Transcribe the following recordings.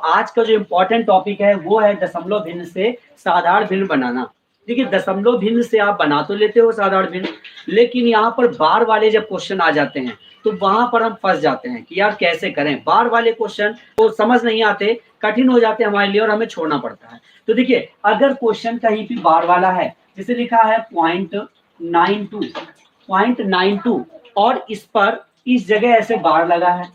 आज का जो इम्पोर्टेंट टॉपिक है वो है दशमलव भिन्न से साधारण भिन्न बनाना। देखिए दशमलव भिन्न से आप बना तो लेते हो साधारण भिन्न, लेकिन यहाँ पर बार वाले जब क्वेश्चन आ जाते हैं तो वहां पर हम फंस जाते हैं कि यार कैसे करें। बार वाले क्वेश्चन तो समझ नहीं आते, कठिन हो जाते हमारे लिए और हमें छोड़ना पड़ता है। तो देखिए अगर क्वेश्चन कहीं भी बार वाला है, जैसे लिखा है 0.92 और इस पर इस जगह ऐसे बार लगा है,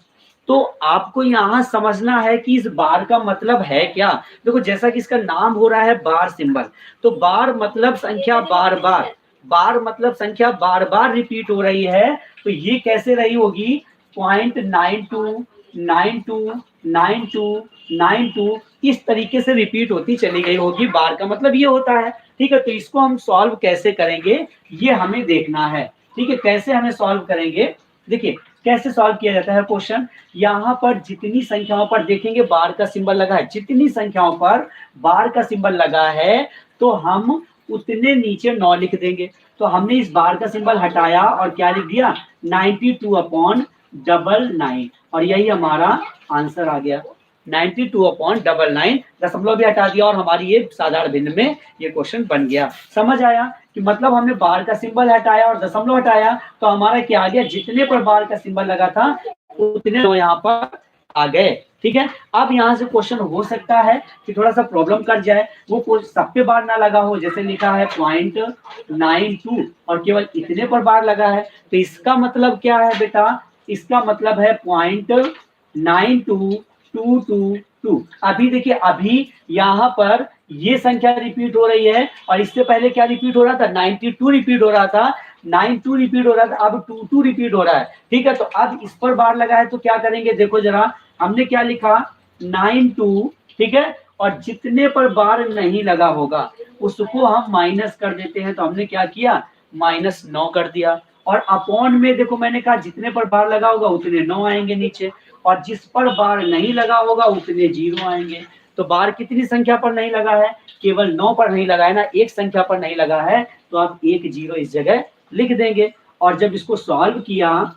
तो आपको यहाँ समझना है कि इस बार का मतलब है क्या। देखो जैसा कि इसका नाम हो रहा है बार सिंबल, तो बार मतलब संख्या बार बार, बार मतलब संख्या बार बार रिपीट हो रही है। तो ये कैसे रही होगी 0.929292 इस तरीके से रिपीट होती चली गई होगी। बार का मतलब ये होता है। ठीक है, तो इसको हम सॉल्व कैसे करेंगे ये हमें देखना है। ठीक है, कैसे हमें सॉल्व करेंगे, देखिए कैसे सॉल्व किया जाता है क्वेश्चन। यहाँ पर जितनी संख्याओं पर देखेंगे बार का सिंबल लगा है, जितनी संख्याओं पर बार का सिंबल लगा है तो हम उतने नीचे 9 लिख देंगे। तो हमने इस बार का सिंबल हटाया और क्या लिख दिया 92/99 और यही हमारा आंसर आ गया 92/99। दशमलव भी हटा दिया और हमारी ये साधारण भिन्न में ये क्वेश्चन बन गया। समझ आया कि मतलब हमने बार का सिंबल हटाया और दशमलव हटाया तो हमारा क्या आ गया, जितने पर बार का सिंबल लगा था उतने यहाँ पर आ गए। ठीक है, अब यहाँ से क्वेश्चन हो सकता है कि थोड़ा सा प्रॉब्लम कर जाए, वो सब पे बार ना लगा हो, जैसे लिखा है 0.92 और केवल इतने पर बार लगा है। तो इसका मतलब क्या है बेटा, इसका मतलब है 0.92222। अभी देखिए अभी यहाँ पर ये संख्या रिपीट हो रही है और इससे पहले क्या रिपीट हो रहा था 92 रिपीट हो रहा था, 92 रिपीट हो रहा था, अब 22 रिपीट हो रहा है। ठीक है, तो अब इस पर बार लगा है तो क्या करेंगे, देखो जरा हमने क्या लिखा 92। ठीक है, और जितने पर बार नहीं लगा होगा उसको हम माइनस कर देते हैं। तो हमने क्या किया -9 कर दिया और अपॉन में देखो मैंने कहा जितने पर बार लगा होगा उतने 9 आएंगे नीचे और जिस पर बार नहीं लगा होगा उतने 0 आएंगे। तो बार कितनी संख्या पर नहीं लगा है, केवल 9 पर नहीं लगा है ना, एक संख्या पर नहीं लगा है, तो आप 1 0 इस जगह लिख देंगे। और जब इसको सॉल्व किया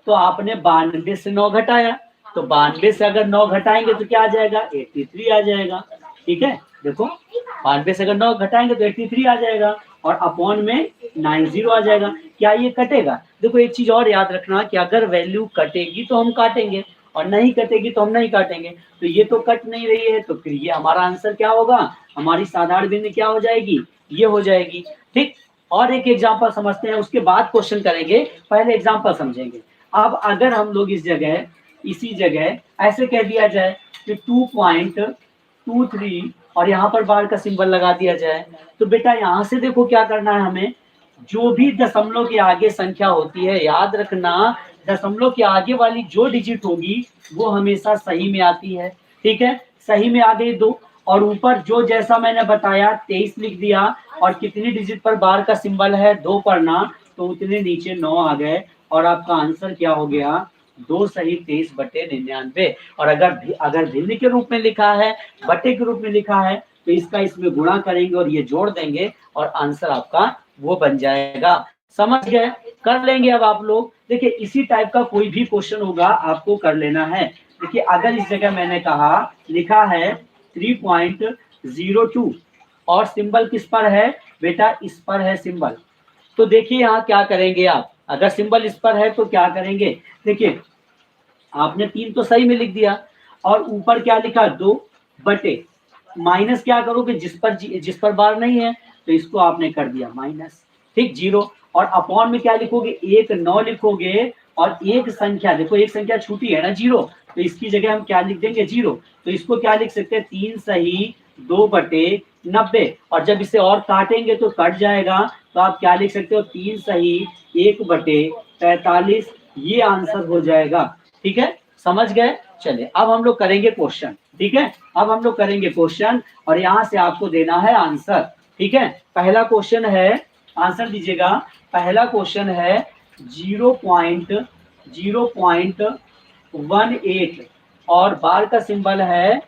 तो आपने 92 से 9 घटाया, तो 92 से अगर 9 घटाएंगे तो क्या आ जाएगा 83 आ जाएगा। ठीक है, देखो 92 से अगर 9 घटाएंगे तो 83 आ जाएगा और अपॉन में 90 आ जाएगा। क्या ये कटेगा, देखो एक चीज और याद रखना कि अगर वैल्यू कटेगी तो हम काटेंगे और नहीं कटेगी तो हम नहीं काटेंगे। तो ये तो कट नहीं रही है तो फिर ये हमारा आंसर क्या होगा, हमारी साधारण भिन्न क्या हो जाएगी, ये हो जाएगी। ठीक, और एक एग्जाम्पल समझते हैं उसके बाद क्वेश्चन करेंगे, पहले एग्जाम्पल समझेंगे। अब अगर हम लोग इस जगह इसी जगह ऐसे कह दिया जाए कि 2.23 और यहाँ पर बार का सिंबल लगा दिया जाए, तो बेटा यहाँ से देखो क्या करना है हमें, जो भी दशमलव के आगे संख्या होती है याद रखना दशमलव के आगे वाली जो डिजिट होगी वो हमेशा सही में आती है। ठीक है, सही में आ गई 2 और ऊपर जो जैसा मैंने बताया 23 लिख दिया और कितनी डिजिट पर बार का सिंबल है 2 पर ना, तो उतने नीचे 9 आ गए और आपका आंसर क्या हो गया 2 सही 23/99। और अगर भिन्न के रूप में लिखा है, बटे के रूप में लिखा है, तो इसका इसमें गुणा करेंगे और ये जोड़ देंगे और आंसर आपका वो बन जाएगा। समझ गए, कर लेंगे अब आप लोग। देखिए इसी टाइप का कोई भी क्वेश्चन होगा आपको कर लेना है। देखिए अगर इस जगह मैंने कहा लिखा है 3.02 और सिंबल किस पर है बेटा, इस पर है सिंबल, तो देखिए यहाँ क्या करेंगे आप, अगर सिंबल इस पर है तो क्या करेंगे, देखिए आपने 3 तो सही में लिख दिया और ऊपर क्या लिखा 2 बटे माइनस क्या करोगे जिस पर बार नहीं है तो इसको आपने कर दिया माइनस। ठीक, 0 और अपॉन में क्या लिखोगे 1 9 लिखोगे और एक संख्या देखो एक संख्या छूटी है ना 0, तो इसकी जगह हम क्या लिख देंगे 0। तो इसको क्या लिख सकते हैं 3 सही 2/90 और जब इसे और काटेंगे तो कट जाएगा, तो आप क्या लिख सकते हो 3 सही 1/45, ये आंसर हो जाएगा। ठीक है, समझ गए। चलिए अब हम लोग करेंगे क्वेश्चन। ठीक है, अब हम लोग करेंगे क्वेश्चन और यहाँ से आपको देना है आंसर। ठीक है, पहला क्वेश्चन है, आंसर दीजिएगा। पहला क्वेश्चन है 0.18 और बार का सिंबल है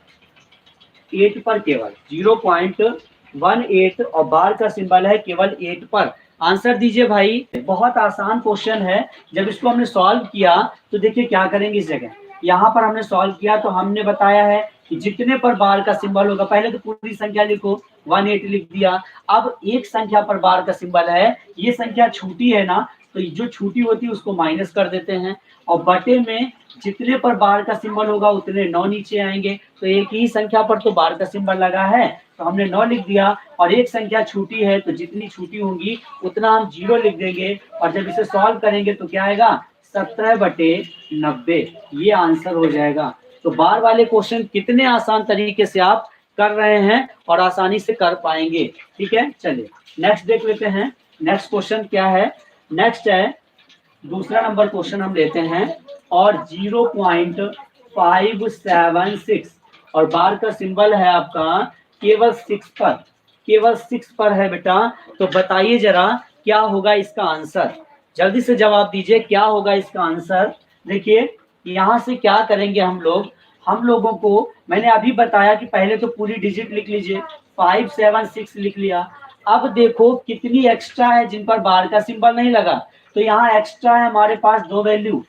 8 पर, केवल 0.18 और बार का सिंबल है केवल 8 पर। आंसर दीजिए भाई, बहुत आसान क्वेश्चन है। जब इसको हमने सॉल्व किया तो देखिए क्या करेंगे, इस जगह यहाँ पर हमने सॉल्व किया तो हमने बताया है कि जितने पर बार का सिंबल होगा, पहले तो पूरी संख्या लिखो, 180 लिख दिया। अब एक संख्या पर बार का सिंबल है, ये संख्या छोटी है ना, तो जो छोटी होती है उसको माइनस कर देते हैं, और बटे में जितने पर बार का सिंबल होगा उतने 9 नीचे आएंगे। तो एक ही संख्या पर तो बार का सिंबल लगा है तो हमने 9 लिख दिया, और एक संख्या छोटी है तो जितनी छोटी होंगी उतना हम 0 लिख देंगे, और जब इसे सॉल्व करेंगे तो क्या आएगा, 17/90, ये आंसर हो जाएगा। तो बार वाले क्वेश्चन कितने आसान तरीके से आप कर रहे हैं और आसानी से कर पाएंगे। ठीक है, चलिए नेक्स्ट देख लेते हैं। नेक्स्ट क्वेश्चन क्या है, नेक्स्ट है दूसरा नंबर क्वेश्चन हम लेते हैं, और 0.576 और बार का सिंबल है आपका केवल 6 पर, केवल 6 पर है बेटा। तो बताइए जरा क्या होगा इसका आंसर, जल्दी से जवाब दीजिए, क्या होगा इसका आंसर। देखिए यहाँ से क्या करेंगे हम लोगों को मैंने अभी बताया कि पहले तो पूरी डिजिट लिख लीजिए, 576 लिख लिया। अब देखो कितनी एक्स्ट्रा है जिन पर बार का सिंबल नहीं लगा, तो यहाँ एक्स्ट्रा है हमारे पास दो वैल्यू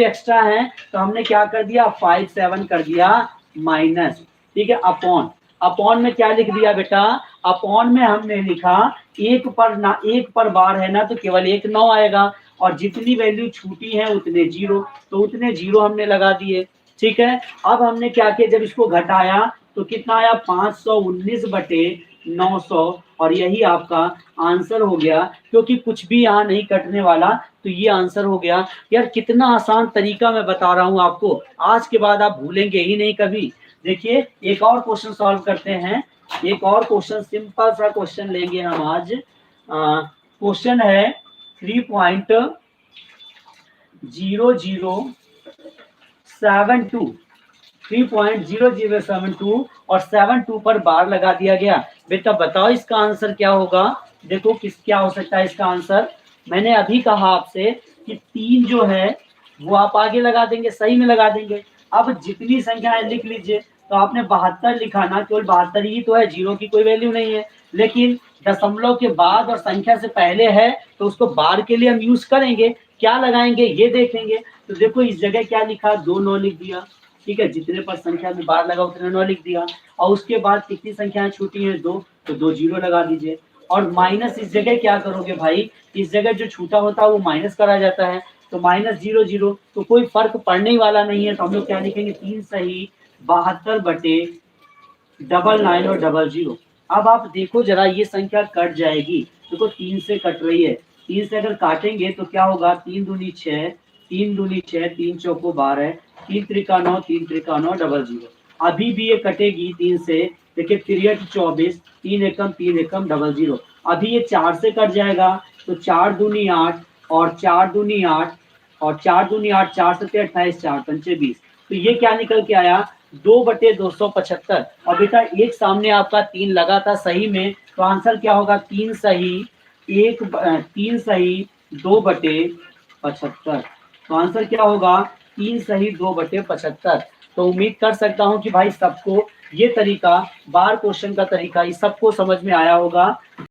एक्स्ट्रा है, तो हमने क्या कर दिया, 57 कर दिया माइनस, ठीक है, अपॉन में क्या लिख दिया बेटा, अपॉन में हमने लिखा एक पर बार है ना तो केवल 1 9 आएगा, और जितनी वैल्यू छोटी है उतने 0, तो उतने 0 हमने लगा दिए। ठीक है, अब हमने क्या किया, जब इसको घटाया तो कितना आया, 519/900, और यही आपका आंसर हो गया, क्योंकि कुछ भी यहाँ नहीं कटने वाला, तो ये आंसर हो गया। यार कितना आसान तरीका मैं बता रहा हूँ आपको, आज के बाद आप भूलेंगे ही नहीं कभी। देखिए एक और क्वेश्चन सॉल्व करते हैं, एक और क्वेश्चन, सिंपल सा क्वेश्चन लेंगे हम आज। क्वेश्चन है 3.0072 और 72 पर बार लगा दिया गया। बेटा बताओ इसका आंसर क्या होगा। देखो क्या हो सकता है इसका आंसर। मैंने अभी कहा आपसे कि 3 जो है वो आप आगे लगा देंगे, सही में लगा देंगे। अब जितनी संख्याएं लिख लीजिए, तो आपने 72 लिखा ना, केवल 72 ही तो है, 0 की कोई वैल्यू नहीं है, लेकिन दशमलव के बाद और संख्या से पहले है तो उसको बार के लिए हम यूज करेंगे, क्या लगाएंगे ये देखेंगे। तो देखो इस जगह क्या लिखा, 2 9 लिख दिया, ठीक है, जितने पर संख्या में बार लगा उतने 9 लिख दिया, और उसके बाद कितनी संख्याएं छूटी हैं, 2, तो 2 0 लगा दीजिए। और माइनस इस जगह क्या करोगे भाई, इस जगह जो छूटा होता है वो माइनस करा जाता है, तो -0 0, तो कोई फर्क पड़ने वाला नहीं है, तो हम लोग क्या लिखेंगे, 3 सही 72/99 और 00। अब आप देखो जरा ये संख्या कट जाएगी, देखो 3 से कट रही है, 3 से अगर काटेंगे तो क्या होगा, 3 दूनी 6, 3 दूनी 6, 3 चौको 12, 3 त्रिका 9, 3 त्रिका 9 00। अभी भी ये कटेगी 3 से, देखिए 3 24, 3 एकम 3 एकम 00। अभी ये 4 से कट जाएगा, तो 4 दूनी 8 और 4 दूनी 8 और 4 दूनी 8, 4 7 28, 4 पंचे 20। तो ये क्या निकल के आया, 2/275। और बेटा एक सामने आपका 3 लगा था सही में, तो आंसर क्या होगा, 3 सही 2/75। तो आंसर क्या होगा, 3 सही 2/75। तो उम्मीद कर सकता हूं कि भाई सबको ये तरीका, बार क्वेश्चन का तरीका, ये सबको समझ में आया होगा।